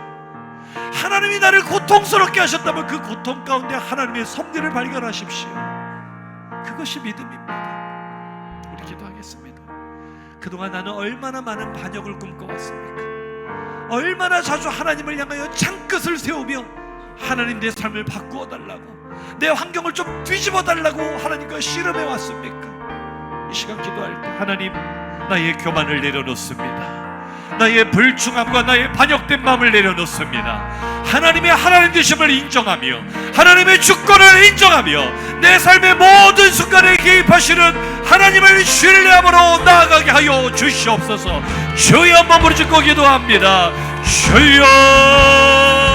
하나님이 나를 고통스럽게 하셨다면 그 고통 가운데 하나님의 섭리를 발견하십시오. 그것이 믿음입니다. 우리 기도하겠습니다. 그동안 나는 얼마나 많은 반역을 꿈꿔왔습니까? 얼마나 자주 하나님을 향하여 창끝을 세우며 하나님 내 삶을 바꾸어 달라고, 내 환경을 좀 뒤집어 달라고 하나님과 씨름해 왔습니까? 이 시간 기도할 때 하나님, 나의 교만을 내려놓습니다. 나의 불충함과 나의 반역된 마음을 내려놓습니다. 하나님의 하나님 되심을 인정하며 하나님의 주권을 인정하며 내 삶의 모든 순간에 개입하시는 하나님을 신뢰함으로 나아가게 하여 주시옵소서. 주여, 한번 부르짖고 기도합니다. 주여.